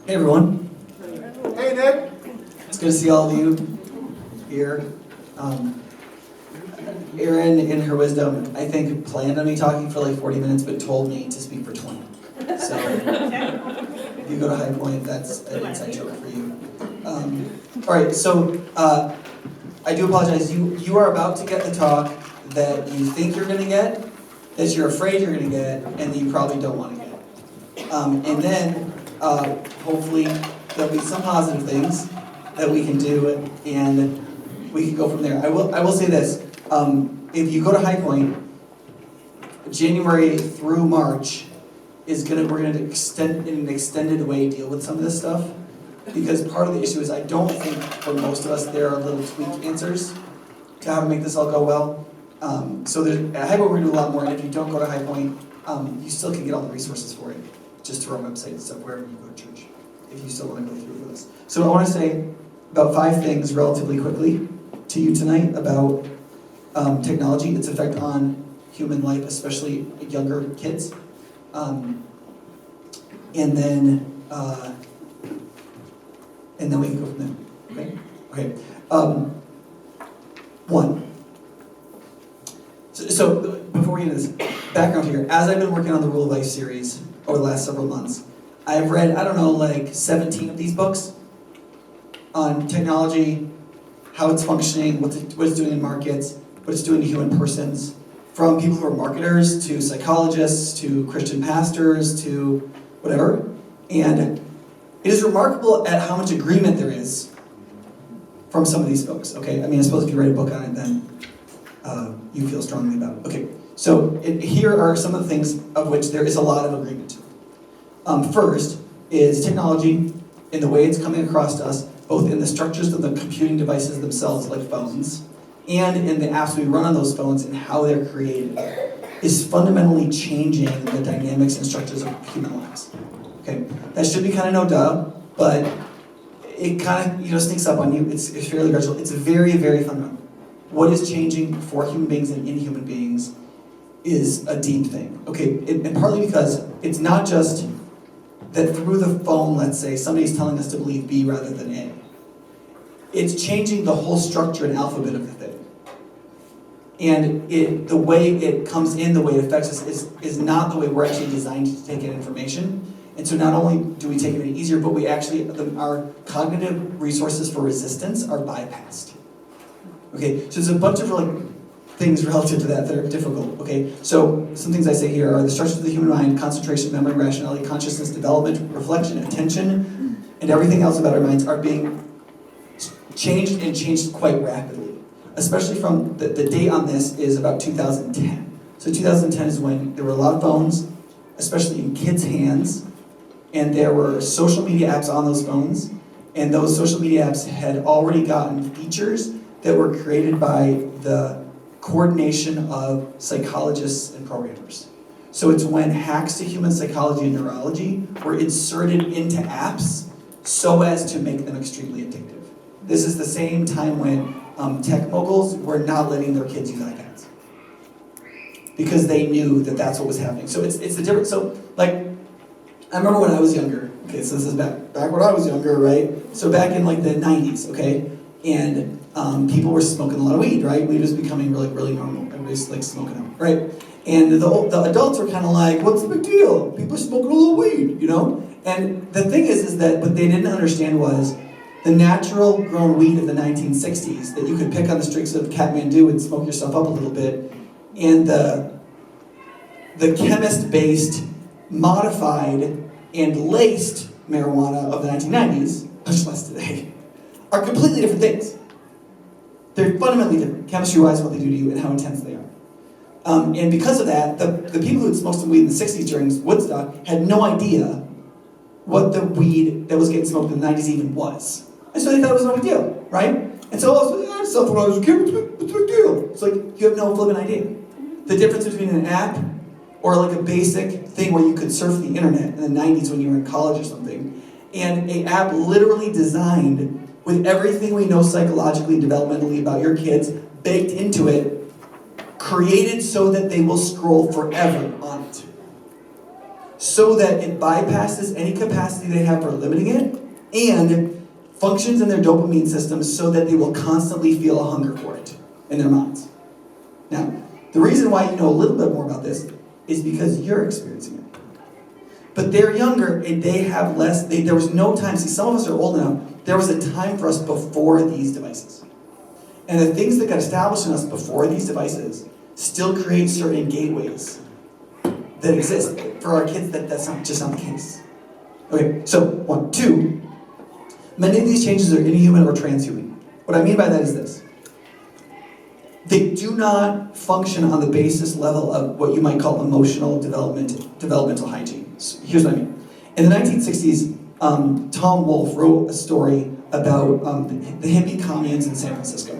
Hey everyone, Hey Nick! it's good to see all of you here. Erin, in her wisdom, I think planned on me talking for like 40 minutes, but told me to speak for 20. So, if you go to High Point, that's an inside joke for you. Alright, so I do apologize. You are about to get the talk that you think you're going to get, that you're afraid you're going to get, and that you probably don't want to get. And then, hopefully, there'll be some positive things that we can do, and we can go from there. I will say this. If you go to High Point, January through March we're gonna extend in an extended way deal with some of this stuff, because part of the issue is I don't think for most of us there are little tweak answers to how to make this all go well. So at High Point we're gonna do a lot more, and if you don't go to High Point, you still can get all the resources for it, just through our website and stuff wherever you go to church, if you still want to go through with us. So I want to say about 5 things relatively quickly to you tonight about technology, its effect on human life, especially younger kids, and then we can go from there. Okay. One. So before we get into this, background here. As I've been working on the Rule of Life series over the last several months, I've read like 17 of these books on technology, how it's functioning, what it's doing in markets, what it's doing to human persons, from people who are marketers to psychologists to Christian pastors to whatever. And it is remarkable at how much agreement there is from some of these folks. Okay, I mean, I suppose if you write a book on it, then you feel strongly about it. Okay, so here are some of the things of which there is a lot of agreement. First is technology in the way it's coming across to us, both in the structures of the computing devices themselves, like phones, and in the apps we run on those phones and how they're created, is fundamentally changing the dynamics and structures of human lives. Okay, that should be kind of no duh, but it kind of sneaks up on you. It's fairly gradual. It's very, very fundamental. What is changing for human beings and in human beings is a deep thing. Okay, and partly because it's not just that through the phone, let's say, somebody's telling us to believe B rather than A. It's changing the whole structure and alphabet of the thing. And the way it comes in, the way it affects us, is not the way we're actually designed to take in information. And so not only do we take it any easier, but we actually, our cognitive resources for resistance are bypassed. Okay, so there's a bunch of things relative to that are difficult. Okay, so some things I say here are the structures of the human mind: concentration, memory, rationality, consciousness, development, reflection, attention, and everything else about our minds are being changed and changed quite rapidly. Especially from the date on this is about 2010. So 2010 is when there were a lot of phones, especially in kids' hands, and there were social media apps on those phones, and those social media apps had already gotten features that were created by the coordination of psychologists and programmers. So it's when hacks to human psychology and neurology were inserted into apps so as to make them extremely addictive. This is the same time when tech moguls were not letting their kids use iPads, because they knew that that's what was happening. So it's the difference. So I remember when I was younger. Okay, so this is back when I was younger, right? So back in the 90s, okay, and people were smoking a lot of weed, right? Weed was becoming really normal. Everybody's smoking it, right? And the adults were kind of like, "What's the big deal? People are smoking a little weed, And the thing is that what they didn't understand was the natural grown weed of the 1960s that you could pick on the streets of Kathmandu and smoke yourself up a little bit, and the chemist-based, modified, and laced marijuana of the 1990s, much less today, are completely different things. They're fundamentally different, chemistry-wise, what they do to you and how intense they are. And because of that, the people who had smoked some weed in the 60s during Woodstock had no idea what the weed that was getting smoked in the 90s even was. And so they thought it was no big deal, right? And so I was when I was a kid, what's the big deal? It's you have no flipping idea. The difference between an app or a basic thing where you could surf the internet in the 90s when you were in college or something, and an app literally designed with everything we know psychologically and developmentally about your kids baked into it, created so that they will scroll forever on it. so that it bypasses any capacity they have for limiting it and functions in their dopamine system so that they will constantly feel a hunger for it in their minds. Now, the reason why you know a little bit more about this is because you're experiencing it. But they're younger and they have less, there was no time. See, some of us are old enough. There was a time for us before these devices. And the things that got established in us before these devices still create certain gateways that exist. For our kids, that's just not the case. Okay, so 1, 2, many of these changes are inhuman or transhuman. What I mean by that is this. They do not function on the basis level of what you might call emotional developmental hygiene. So here's what I mean. In the 1960s, Tom Wolfe wrote a story about the hippie communes in San Francisco.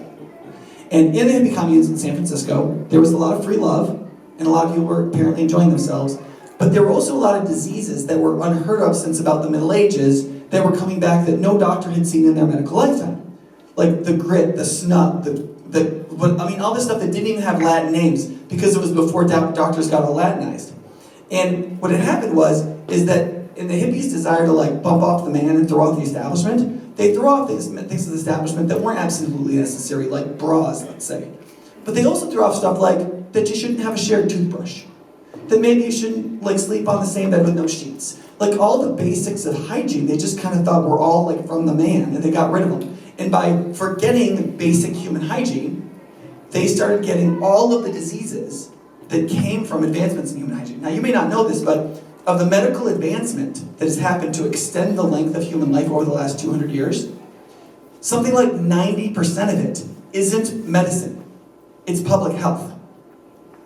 And in the hippie communes in San Francisco, there was a lot of free love, and a lot of people were apparently enjoying themselves, but there were also a lot of diseases that were unheard of since about the Middle Ages that were coming back that no doctor had seen in their medical lifetime. Like the grit, the snot, all this stuff that didn't even have Latin names because it was before doctors got all Latinized. And what had happened is that in the hippies' desire to bump off the man and throw off the establishment, they threw off things of the establishment that weren't absolutely necessary, like bras, let's say. But they also threw off stuff like that you shouldn't have a shared toothbrush, that maybe you shouldn't sleep on the same bed with no sheets. All the basics of hygiene, they just kind of thought were all from the man, and they got rid of them. And by forgetting basic human hygiene, they started getting all of the diseases that came from advancements in human hygiene. Now, you may not know this, but of the medical advancement that has happened to extend the length of human life over the last 200 years, something like 90% of it isn't medicine. It's public health.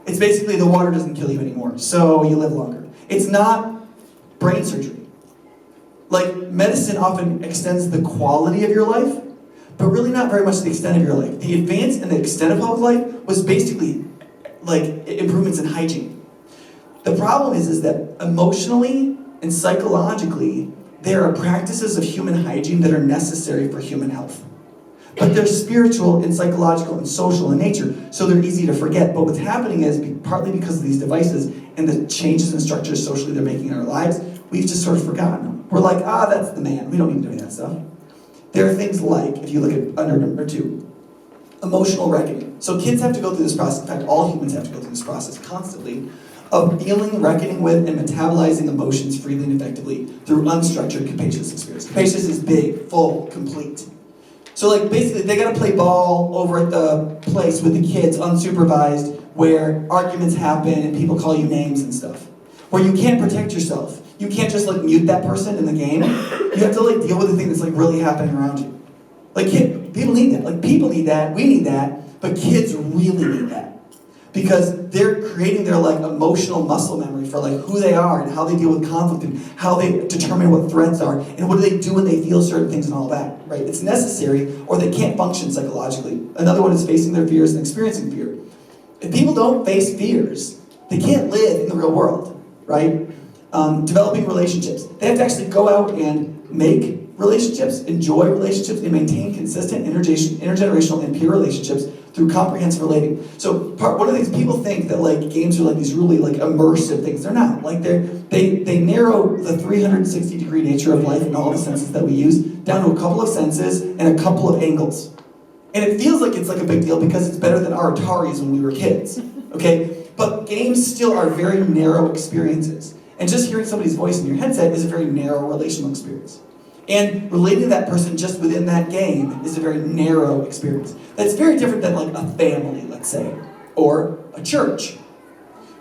It's basically the water doesn't kill you anymore, so you live longer. It's not brain surgery. Medicine often extends the quality of your life, but really not very much the extent of your life. The advance and the extent of public life was basically improvements in hygiene. The problem is that emotionally and psychologically, there are practices of human hygiene that are necessary for human health. But they're spiritual and psychological and social in nature, so they're easy to forget. But what's happening is, partly because of these devices and the changes in structures socially they're making in our lives, we've just sort of forgotten them. We're like, that's the man. We don't need to do that stuff. There are things like, if you look at under number 2, emotional reckoning. So kids have to go through this process. In fact, all humans have to go through this process constantly of feeling, reckoning with, and metabolizing emotions freely and effectively through unstructured, capacious experience. Capacious is big, full, complete. So basically, they gotta play ball over at the place with the kids, unsupervised, where arguments happen and people call you names and stuff. Where you can't protect yourself. You can't just mute that person in the game. You have to deal with the thing that's really happening around you. People need that. People need that, we need that, but kids really need that. Because they're creating their emotional muscle memory for who they are and how they deal with conflict and how they determine what threats are and what do they do when they feel certain things and all that, right? It's necessary or they can't function psychologically. Another one is facing their fears and experiencing fear. If people don't face fears, they can't live in the real world, right? Developing relationships. They have to actually go out and make relationships, enjoy relationships, and maintain consistent intergenerational and peer relationships through comprehensive relating. So one of the things people think that games are these really immersive things. They're not. They narrow the 360-degree nature of life and all the senses that we use down to a couple of senses and a couple of angles. And it feels like it's a big deal because it's better than our Ataris when we were kids. Okay? But games still are very narrow experiences. And just hearing somebody's voice in your headset is a very narrow relational experience. And relating to that person just within that game is a very narrow experience. That's very different than a family, let's say, or a church,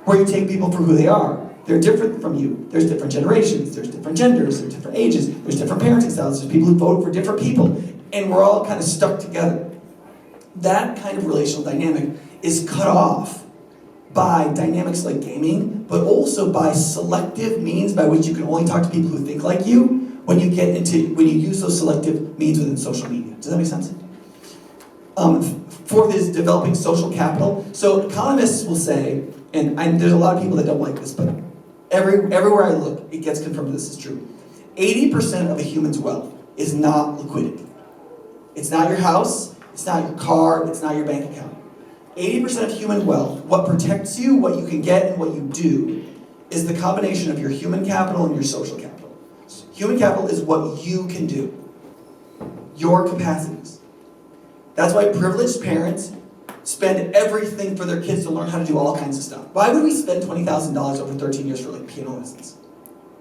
where you take people for who they are. They're different from you. There's different generations, there's different genders, there's different ages, there's different parenting styles, there's people who vote for different people, and we're all kind of stuck together. That kind of relational dynamic is cut off by dynamics like gaming, but also by selective means by which you can only talk to people who think like you when you use those selective means within social media. Does that make sense? Fourth is developing social capital. So economists will say, and there's a lot of people that don't like this, but everywhere I look, it gets confirmed that this is true. 80% of a human's wealth is not liquidity. It's not your house, it's not your car, it's not your bank account. 80% of human wealth, what protects you, what you can get, and what you do, is the combination of your human capital and your social capital. Human capital is what you can do, your capacities. That's why privileged parents spend everything for their kids to learn how to do all kinds of stuff. Why would we spend $20,000 over 13 years for like piano lessons?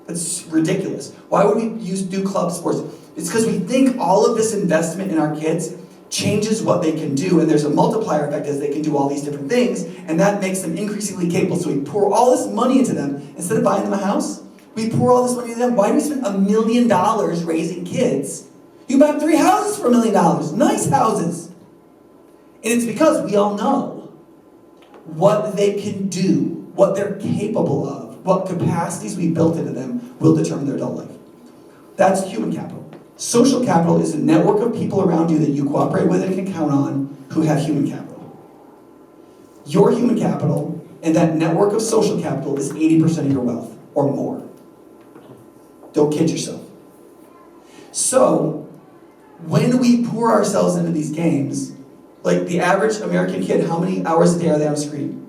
That's ridiculous. Why would we do club sports? It's because we think all of this investment in our kids changes what they can do, and there's a multiplier effect as they can do all these different things, and that makes them increasingly capable. So we pour all this money into them. Instead of buying them a house, we pour all this money into them. Why do we spend $1 million raising kids? You buy 3 houses for $1 million. Nice houses. And it's because we all know what they can do, what they're capable of, what capacities we built into them will determine their adult life. That's human capital. Social capital is a network of people around you that you cooperate with and can count on who have human capital. Your human capital and that network of social capital is 80% of your wealth or more. Don't kid yourself. So, when we pour ourselves into these games, like the average American kid, how many hours a day are they on a screen?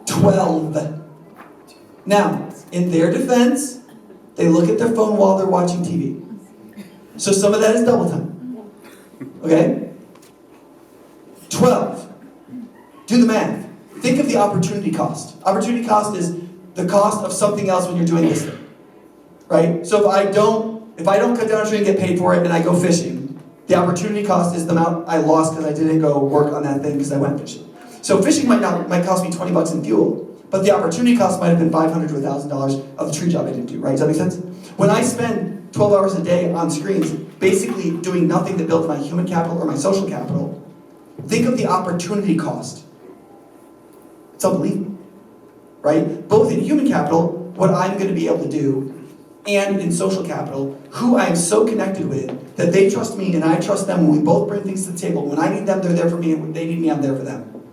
12. Now, in their defense, they look at their phone while they're watching TV. So some of that is double time. Okay? 12. Do the math. Think of the opportunity cost. Opportunity cost is the cost of something else when you're doing this thing. Right? So if I don't cut down a tree and get paid for it and I go fishing, the opportunity cost is the amount I lost because I didn't go work on that thing because I went fishing. So fishing might cost me $20 in fuel. But the opportunity cost might have been $500 to $1,000 of the tree job I didn't do, right? Does that make sense? When I spend 12 hours a day on screens, basically doing nothing that builds my human capital or my social capital, think of the opportunity cost. It's unbelievable, right? Both in human capital, what I'm going to be able to do, and in social capital, who I am so connected with that they trust me and I trust them when we both bring things to the table. When I need them, they're there for me, and when they need me, I'm there for them.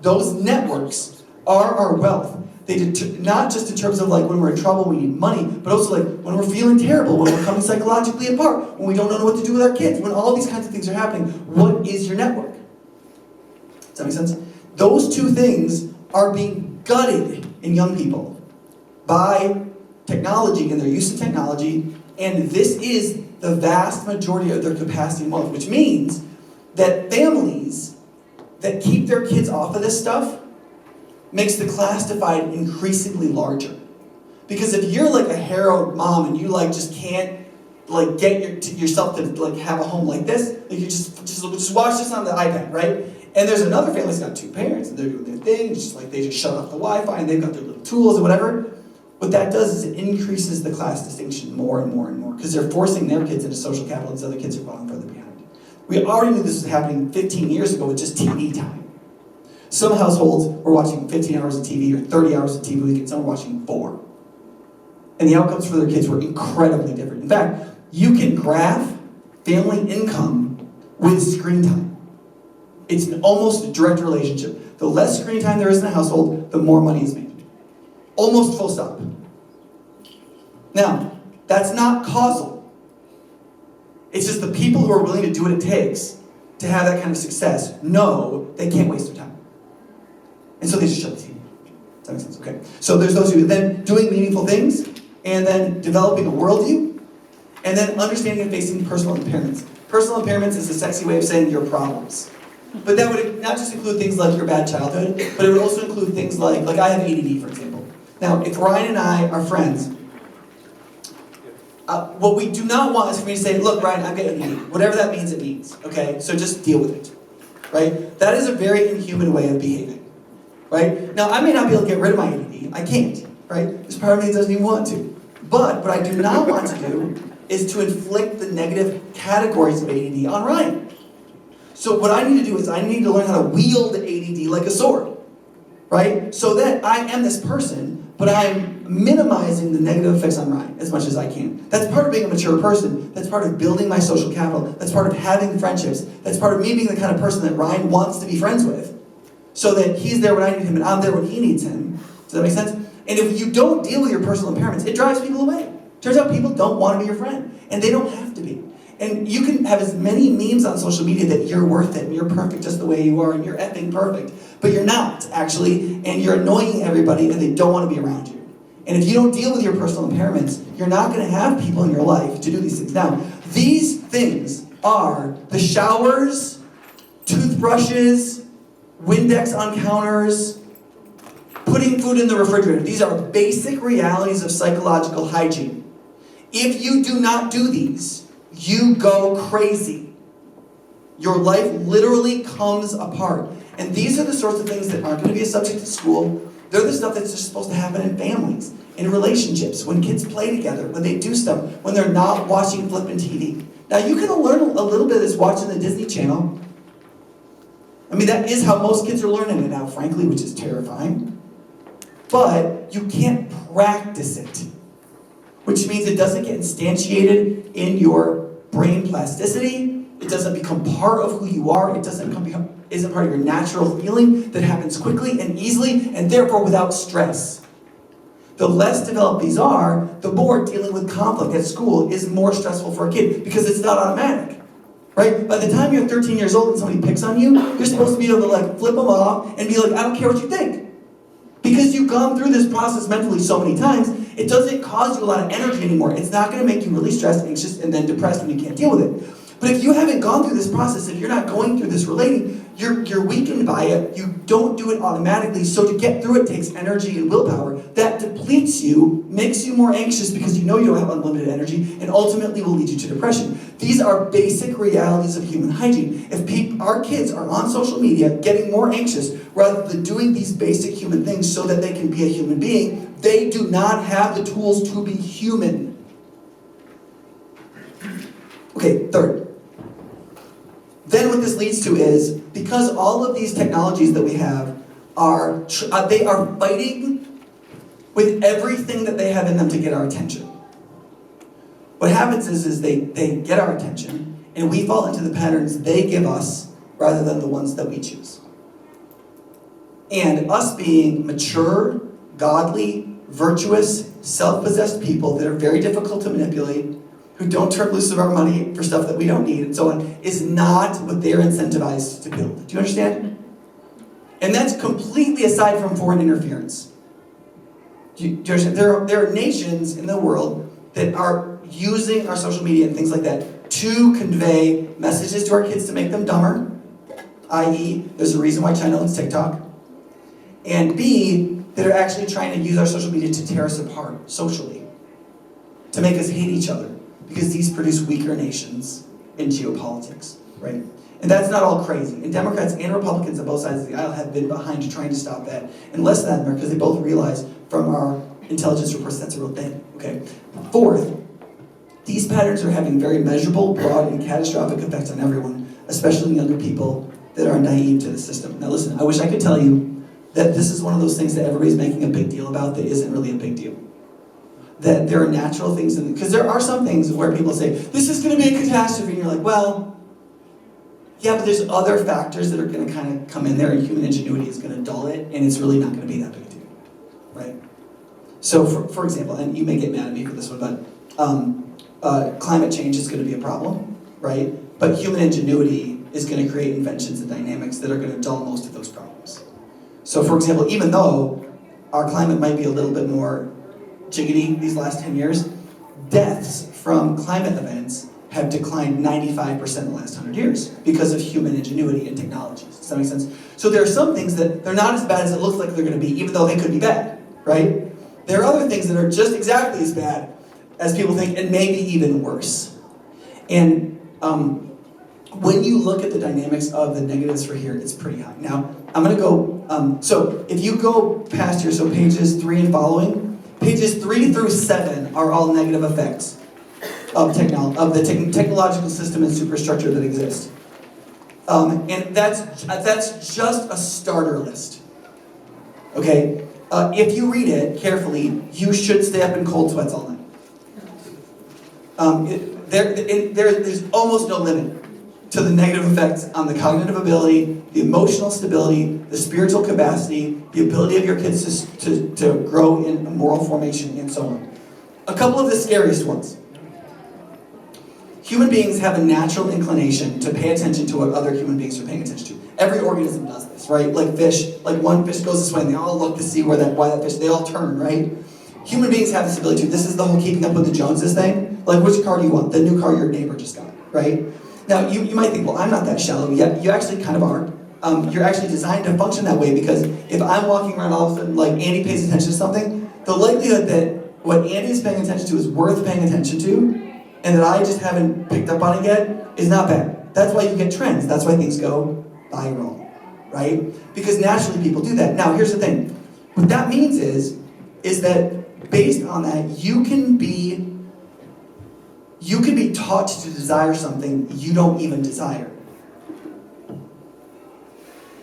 Those networks are our wealth. They not just in terms of like when we're in trouble, we need money, but also like when we're feeling terrible, when we're coming psychologically apart, when we don't know what to do with our kids, when all these kinds of things are happening. What is your network? Does that make sense? Those two things are being gutted in young people by technology and their use of technology, and this is the vast majority of their capacity and wealth, which means that families that keep their kids off of this stuff makes the class divide increasingly larger. Because if you're like a harrowed mom and you like just can't like get yourself to like have a home like this, like you just watch this on the iPad, right? And there's another family that's got 2 parents and they're doing their thing, just like they just shut off the Wi-Fi and they've got their little tools or whatever. What that does is it increases the class distinction more and more and more because they're forcing their kids into social capital and these other kids are falling further behind. We already knew this was happening 15 years ago with just TV time. Some households were watching 15 hours of TV or 30 hours of TV a week, and some were watching 4. And the outcomes for their kids were incredibly different. In fact, you can graph family income with screen time. It's an almost direct relationship. The less screen time there is in a household, the more money is made. Almost full stop. Now, that's not causal. It's just the people who are willing to do what it takes to have that kind of success know they can't waste their time. And so they just shut the TV. Does that make sense? Okay. So there's those who then doing meaningful things, and then developing a worldview, and then understanding and facing personal impairments. Personal impairments is a sexy way of saying your problems. But that would not just include things like your bad childhood, but it would also include things like I have ADD, for example. Now, if Ryan and I are friends, what we do not want is for me to say, look, Ryan, I've got ADD. Whatever that means, it means. Okay? So just deal with it. Right? That is a very inhuman way of behaving. Right? Now, I may not be able to get rid of my ADD. I can't. Right? There's part of me that doesn't even want to. But what I do not want to do is to inflict the negative categories of ADD on Ryan. So what I need to do is I need to learn how to wield ADD like a sword. Right? So that I am this person, but I'm minimizing the negative effects on Ryan as much as I can. That's part of being a mature person. That's part of building my social capital. That's part of having friendships. That's part of me being the kind of person that Ryan wants to be friends with. So that he's there when I need him and I'm there when he needs him. Does that make sense? And if you don't deal with your personal impairments, it drives people away. Turns out people don't want to be your friend. And they don't have to be. And you can have as many memes on social media that you're worth it and you're perfect just the way you are and you're effing perfect. but you're not, actually, and you're annoying everybody and they don't want to be around you. And if you don't deal with your personal impairments, you're not going to have people in your life to do these things. Now, these things are the showers, toothbrushes, Windex on counters, putting food in the refrigerator. These are basic realities of psychological hygiene. If you do not do these, you go crazy. Your life literally comes apart. And these are the sorts of things that aren't going to be a subject at school. They're the stuff that's just supposed to happen in families, in relationships, when kids play together, when they do stuff, when they're not watching flippin' TV. Now, you can learn a little bit of this watching the Disney Channel. I mean, that is how most kids are learning it now, frankly, which is terrifying. But you can't practice it, which means it doesn't get instantiated in your brain plasticity. It doesn't become part of who you are. It isn't part of your natural feeling that happens quickly and easily, and therefore without stress. The less developed these are, the more dealing with conflict at school is more stressful for a kid because it's not automatic. Right? By the time you're 13 years old and somebody picks on you, you're supposed to be able to flip them off and be like, I don't care what you think. Because you've gone through this process mentally so many times, it doesn't cause you a lot of energy anymore. It's not going to make you really stressed, anxious, and then depressed when you can't deal with it. But if you haven't gone through this process, if you're not going through this relating, you're weakened by it. You don't do it automatically. So to get through it takes energy and willpower. That depletes you, makes you more anxious because you know you don't have unlimited energy, and ultimately will lead you to depression. These are basic realities of human hygiene. If our kids are on social media getting more anxious rather than doing these basic human things so that they can be a human being, they do not have the tools to be human. Okay, third. Then what this leads to is, because all of these technologies that we have they are fighting with everything that they have in them to get our attention. What happens is they get our attention, and we fall into the patterns they give us rather than the ones that we choose. And us being mature, godly, virtuous, self-possessed people that are very difficult to manipulate, who don't turn loose of our money for stuff that we don't need and so on, is not what they're incentivized to build. Do you understand? And that's completely aside from foreign interference. Do you understand? There are nations in the world that are using our social media and things like that to convey messages to our kids to make them dumber, i.e., there's a reason why China owns TikTok, and B, that are actually trying to use our social media to tear us apart socially, to make us hate each other, because these produce weaker nations in geopolitics, right? And that's not all crazy. And Democrats and Republicans on both sides of the aisle have been behind trying to stop that. And less than that, because they both realize from our intelligence reports that's a real thing, okay? Fourth, these patterns are having very measurable, broad, and catastrophic effects on everyone, especially younger people that are naive to the system. Now listen, I wish I could tell you that this is one of those things that everybody's making a big deal about that isn't really a big deal. That there are natural things, because there are some things where people say, this is going to be a catastrophe, and you're like, well, yeah, but there's other factors that are going to kind of come in there, and human ingenuity is going to dull it, and it's really not going to be that big a deal, right? So, for example, and you may get mad at me for this one, but climate change is going to be a problem, right? But human ingenuity is going to create inventions and dynamics that are going to dull most of those problems. So, for example, even though our climate might be a little bit more jiggity these last 10 years, deaths from climate events have declined 95% in the last 100 years because of human ingenuity and technologies. Does that make sense? So there are some things that they're not as bad as it looks like they're going to be, even though they could be bad, right? There are other things that are just exactly as bad as people think, and maybe even worse. And when you look at the dynamics of the negatives for here, it's pretty high. Now, I'm going to go, so if you go past here, so pages 3 and following, pages 3 through 7 are all negative effects of the technological system and superstructure that exist. And that's just a starter list. Okay? If you read it carefully, you should stay up in cold sweats all night. There's almost no limit to the negative effects on the cognitive ability, the emotional stability, the spiritual capacity, the ability of your kids to grow in moral formation, and so on. A couple of the scariest ones. human beings have a natural inclination to pay attention to what other human beings are paying attention to. Every organism does this, right? Like fish, like one fish goes this way and they all look to see why that fish, they all turn, right? Human beings have this ability to, this is the whole keeping up with the Joneses thing. Like, which car do you want? The new car your neighbor just got, right? Now, you might think, well, I'm not that shallow. Yeah, you actually kind of are. You're actually designed to function that way because if I'm walking around all of a sudden, like Andy pays attention to something, the likelihood that what Andy is paying attention to is worth paying attention to, and that I just haven't picked up on it yet, is not bad. That's why you get trends. That's why things go viral, right? Because naturally people do that. Now, here's the thing. What that means is that based on that, you can be taught to desire something you don't even desire.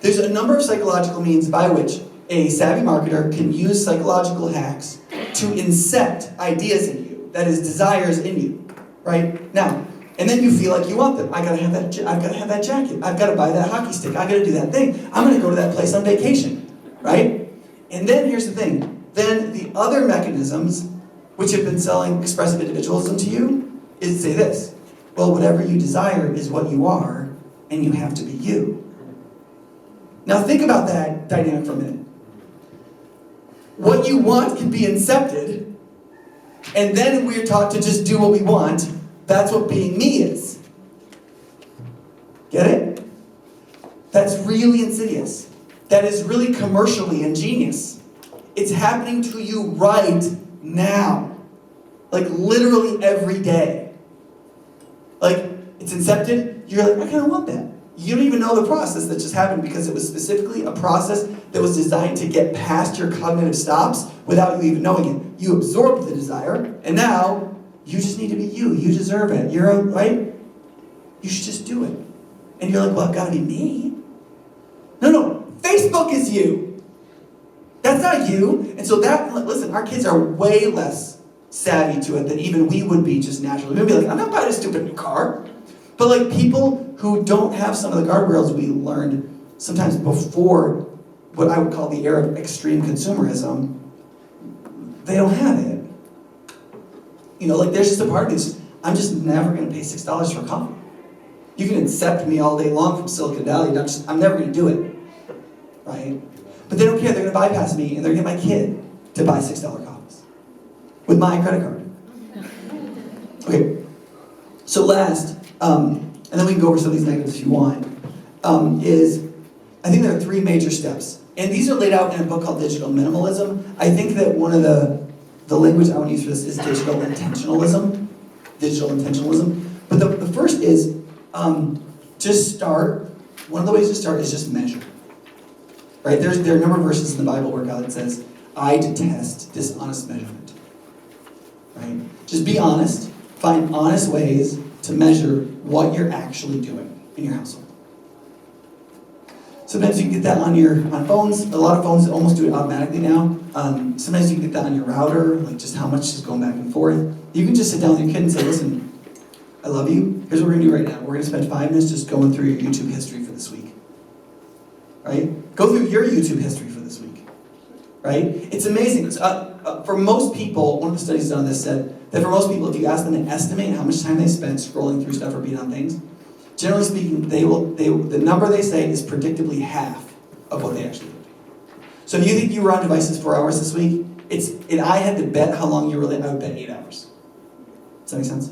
There's a number of psychological means by which a savvy marketer can use psychological hacks to incept ideas in you, that is, desires in you, right? Now, and then you feel like you want them. I've got to have that jacket. I've got to buy that hockey stick. I've got to do that thing. I'm going to go to that place on vacation, right? And then here's the thing. Then the other mechanisms which have been selling expressive individualism to you is say this. Well, whatever you desire is what you are, and you have to be you. Now think about that dynamic for a minute. What you want can be incepted, and then we're taught to just do what we want. That's what being me is. Get it? That's really insidious. That is really commercially ingenious. It's happening to you right now. Like literally every day. Like it's incepted, you're like, I kind of want that. You don't even know the process that just happened because it was specifically a process that was designed to get past your cognitive stops without you even knowing it. You absorbed the desire, and now you just need to be you. You deserve it. You're right? You should just do it. And you're like, well, I've got to be me. No. Facebook is you. That's not you. And so listen, our kids are way less savvy to it than even we would be just naturally. We'd be like, I'm not buying a stupid new car. But like people who don't have some of the guardrails we learned sometimes before what I would call the era of extreme consumerism, they don't have it. You know, like there's just a part of me, I'm just never going to pay $6 for coffee. You can accept me all day long from Silicon Valley, I'm never going to do it, right? But they don't care, they're going to bypass me and they're going to get my kid to buy $6 coffees with my credit card. Okay, so last, and then we can go over some of these negatives if you want, is I think there are 3 major steps. And these are laid out in a book called Digital Minimalism. I think that one of the language I want to use for this is digital intentionalism. But the first is just start. One of the ways to start is just measure. Right? There are a number of verses in the Bible where God says, I detest dishonest measurement. Right? Just be honest. Find honest ways to measure what you're actually doing in your household. Sometimes you can get that on phones. A lot of phones almost do it automatically now. Sometimes you can get that on your router, like just how much is going back and forth. You can just sit down with your kid and say, listen, I love you. Here's what we're going to do right now. We're going to spend 5 minutes just going through your YouTube history for this week. Right? Go through your YouTube history for this week. Right? It's amazing. For most people, one of the studies done on this said that for most people, if you ask them to estimate how much time they spent scrolling through stuff or being on things, generally speaking, the number they say is predictably half of what they actually did. So if you think you were on devices 4 hours this week, I had to bet how long you were there, I would bet 8 hours. Does that make sense?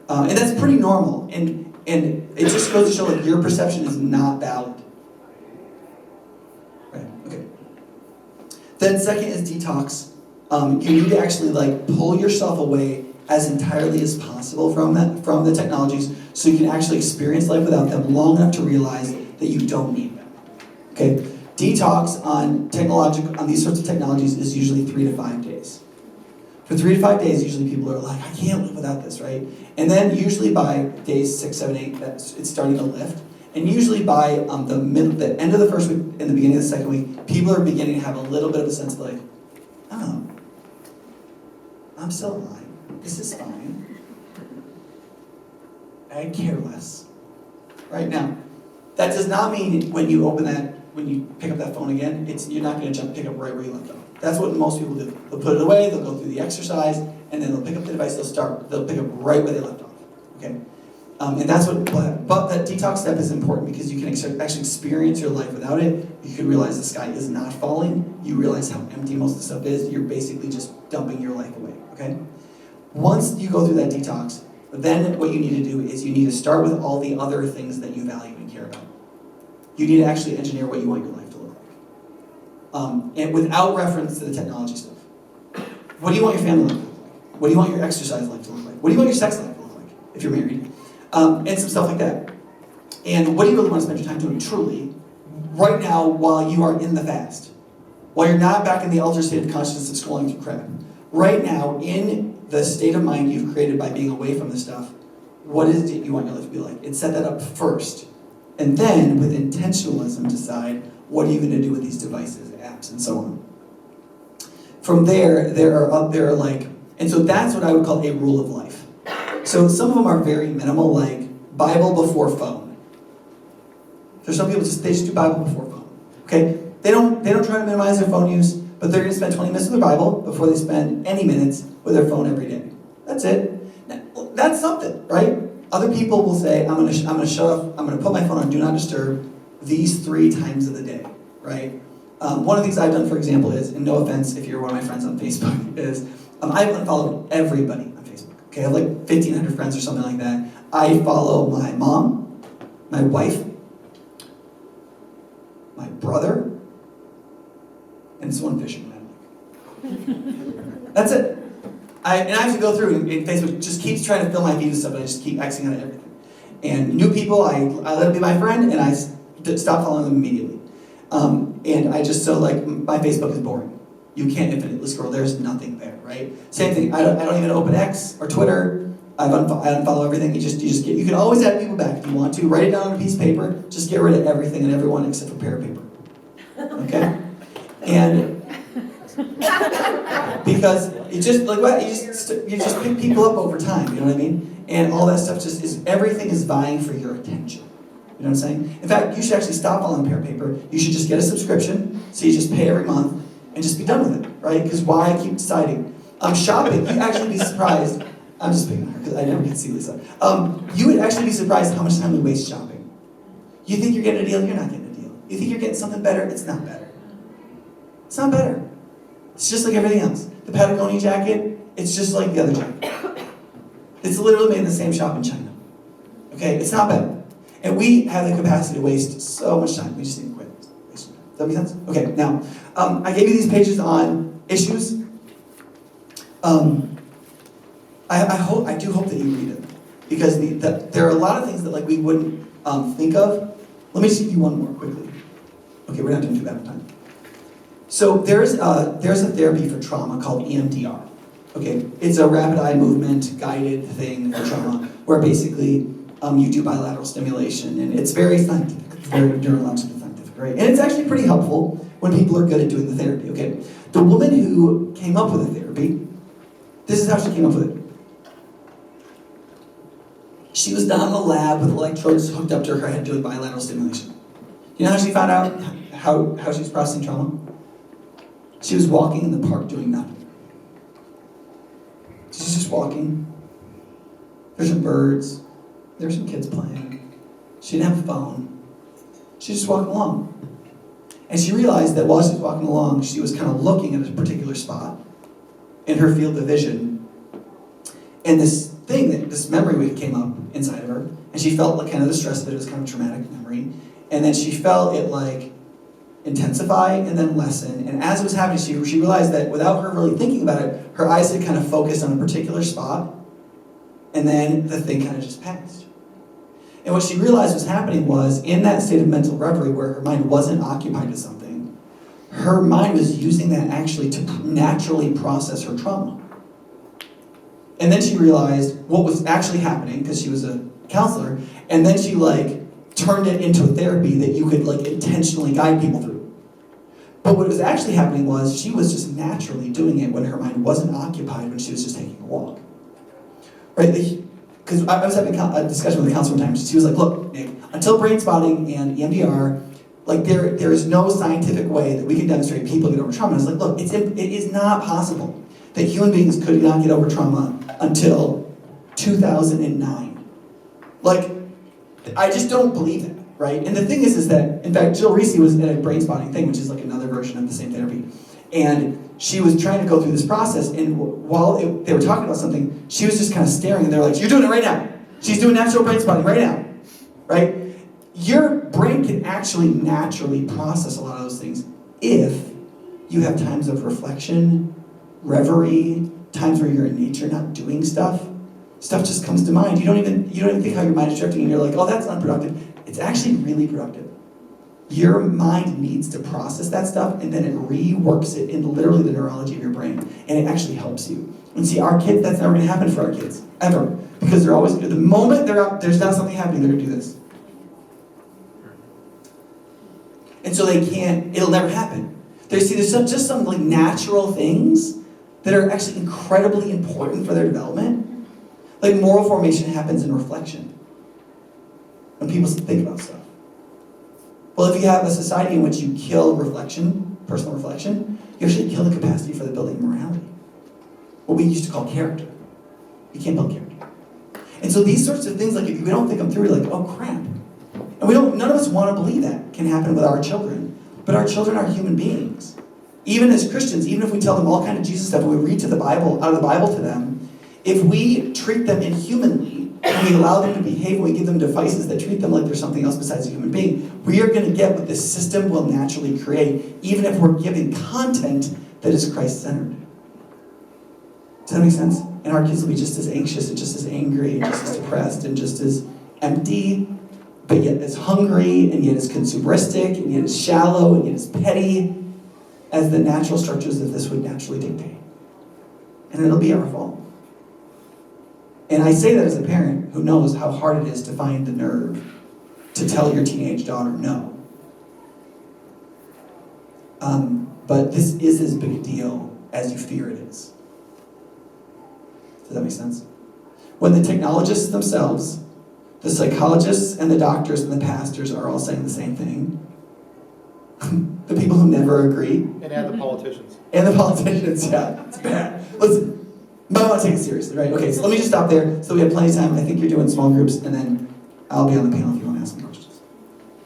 And that's pretty normal. And it just goes to show that your perception is not valid. Right, okay. Then second is detox. You need to actually pull yourself away as entirely as possible from the technologies so you can actually experience life without them long enough to realize that you don't need them. Okay? Detox on these sorts of technologies is usually 3 to 5 days. For 3 to 5 days, usually people are like, I can't live without this, right? And then usually by days 6, 7, 8, it's starting to lift. And usually by the end of the first week and the beginning of the second week, people are beginning to have a little bit of a sense of like, oh, I'm still alive. This is fine. I care less. Right now, that does not mean when you pick up that phone again, you're not going to pick up right where you left off. That's what most people do. They'll put it away, they'll go through the exercise, and then they'll pick up the device, they'll pick up right where they left off. Okay? And that's but that detox step is important because you can actually experience your life without it. You can realize the sky is not falling. You realize how empty most of the stuff is. You're basically just dumping your life away, okay? Once you go through that detox, then what you need to do is you need to start with all the other things that you value and care about. You need to actually engineer what you want your life to look like. And without reference to the technology stuff. What do you want your family life to look like? What do you want your exercise life to look like? What do you want your sex life to look like, if you're married? And some stuff like that. And what do you really want to spend your time doing, truly, right now while you are in the fast? While you're not back in the altered state of consciousness of scrolling through crap. Right now, in the state of mind you've created by being away from the stuff, what is it you want your life to be like? And set that up first. And then, with intentionalism, decide what are you going to do with these devices, apps, and so on. From there, and so that's what I would call a rule of life. So some of them are very minimal, like Bible before phone. There's some people they just do Bible before phone. Okay? They don't try to minimize their phone use, but they're going to spend 20 minutes with their Bible before they spend any minutes with their phone every day. That's it. Now, that's something, right? Other people will say, I'm going to shut off, I'm going to put my phone on Do Not Disturb these 3 times of the day, right? One of the things I've done, for example, is, and no offense if you're one of my friends on Facebook, is I've unfollowed everybody on Facebook. Okay, I have like 1,500 friends or something like that. I follow my mom, my wife, my brother, and someone fishing. That's it. I have to go through, and Facebook just keeps trying to fill my feed with stuff, and I just keep Xing out everything. And new people, I let them be my friend, and I stop following them immediately. And I just, so like, my Facebook is boring. You can't infinitely scroll, there's nothing there, right? Same thing, I don't even open X or Twitter. I unfollow everything. You can always add people back if you want to. Write it down on a piece of paper, just get rid of everything and everyone except for pair of paper. Okay? And because you just like what you just pick people up over time, you know what I mean? And all that stuff everything is vying for your attention. You know what I'm saying? In fact, you should actually stop following pair of paper. You should just get a subscription, so you just pay every month and just be done with it, right? Because why keep deciding? Shopping, you'd actually be surprised. I'm just picking on her because I never get to see Lisa. You would actually be surprised how much time we waste shopping. You think you're getting a deal, you're not getting a deal. You think you're getting something better, it's not better. It's not better. It's just like everything else. The Patagonia jacket, it's just like the other jacket. It's literally made in the same shop in China. Okay, it's not better. And we have the capacity to waste so much time. We just need to quit. Does that make sense? Okay, now, I gave you these pages on issues. I do hope that you read it. Because there are a lot of things that we wouldn't think of. Let me just give you one more quickly. Okay, we're not doing too bad of time. So there's a therapy for trauma called EMDR. Okay, it's a rapid eye movement guided thing for trauma where basically you do bilateral stimulation, and it's very scientific, it's very neurologically scientific, right? And it's actually pretty helpful when people are good at doing the therapy. Okay, the woman who came up with the therapy, this is how she came up with it. She was down in the lab with electrodes hooked up to her head doing bilateral stimulation. You know how she found out how she was processing trauma? She was walking in the park doing nothing. She's just walking. There's some birds. There's some kids playing. She didn't have a phone. She's just walking along. And she realized that while she was walking along, she was kind of looking at a particular spot in her field of vision. And this memory came up inside of her. And she felt kind of the stress of it. It was kind of a traumatic memory. And then she felt it intensify and then lessen. And as it was happening, she realized that without her really thinking about it, her eyes had kind of focused on a particular spot. And then the thing kind of just passed. And what she realized was happening was, in that state of mental reverie where her mind wasn't occupied with something, her mind was using that actually to naturally process her trauma. And then she realized what was actually happening, because she was a counselor, and then she turned it into a therapy that you could intentionally guide people through. But what was actually happening was she was just naturally doing it when her mind wasn't occupied, when she was just taking a walk. Right? Because I was having a discussion with a counselor one time. She was like, look, Nick, until brain spotting and EMDR, there is no scientific way that we can demonstrate people get over trauma. And I was like, look, it is not possible that human beings could not get over trauma until 2009. Like, I just don't believe that, right? And the thing is that, in fact, Jill Reese was in a brain spotting thing, which is like another version of the same therapy. And she was trying to go through this process, and while they were talking about something, she was just kind of staring, and they were like, you're doing it right now. She's doing natural brain spotting right now, right? Your brain can actually naturally process a lot of those things if you have times of reflection, reverie, times where you're in nature not doing stuff. Stuff just comes to mind. You don't even think how your mind is drifting, and you're like, oh, that's unproductive. It's actually really productive. Your mind needs to process that stuff, and then it reworks it into literally the neurology of your brain, and it actually helps you. And see, our kids, that's never going to happen for our kids, ever. Because they're always, the moment there's not something happening, they're going to do this. And so they can't, it'll never happen. There's just some like natural things that are actually incredibly important for their development. Like moral formation happens in reflection. When people think about stuff. Well, if you have a society in which you kill reflection, personal reflection, you actually kill the capacity for the building of morality. What we used to call character. You can't build character. And so these sorts of things, like if we don't think them through, we're like, oh crap. And none of us want to believe that can happen with our children. But our children are human beings. Even as Christians, even if we tell them all kind of Jesus stuff and we read out of the Bible to them, if we treat them inhumanly, and we allow them to behave, and we give them devices that treat them like they're something else besides a human being, we are going to get what this system will naturally create, even if we're giving content that is Christ-centered. Does that make sense? And our kids will be just as anxious and just as angry and just as depressed and just as empty, but yet as hungry and yet as consumeristic and yet as shallow and yet as petty as the natural structures of this would naturally dictate. And it'll be our fault. And I say that as a parent who knows how hard it is to find the nerve to tell your teenage daughter no. But this is as big a deal as you fear it is. Does that make sense? When the technologists themselves, the psychologists and the doctors and the pastors are all saying the same thing, the people who never agree. And the politicians. And the politicians, yeah. It's bad. Listen. But I want to take it seriously, right? Okay, so let me just stop there so we have plenty of time. I think you're doing small groups, and then I'll be on the panel if you want.